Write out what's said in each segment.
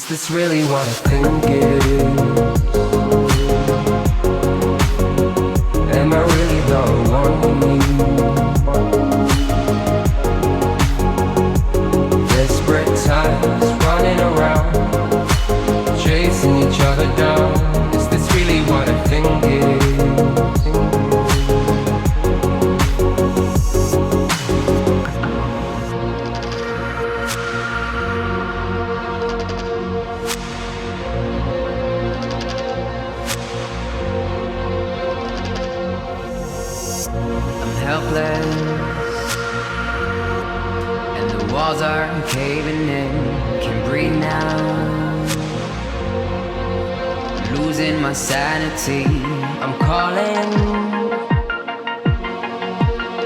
this really what I think it is? Am I really the one you need? Desperate times running around, chasing each other down. Is this really what I think it is? Helpless, and the walls are caving in. Can't breathe now, losing my sanity. I'm calling,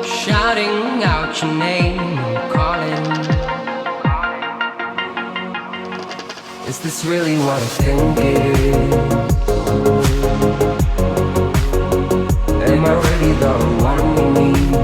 shouting out your name. I'm calling. Is this really what I think it is? Am I really the one you need?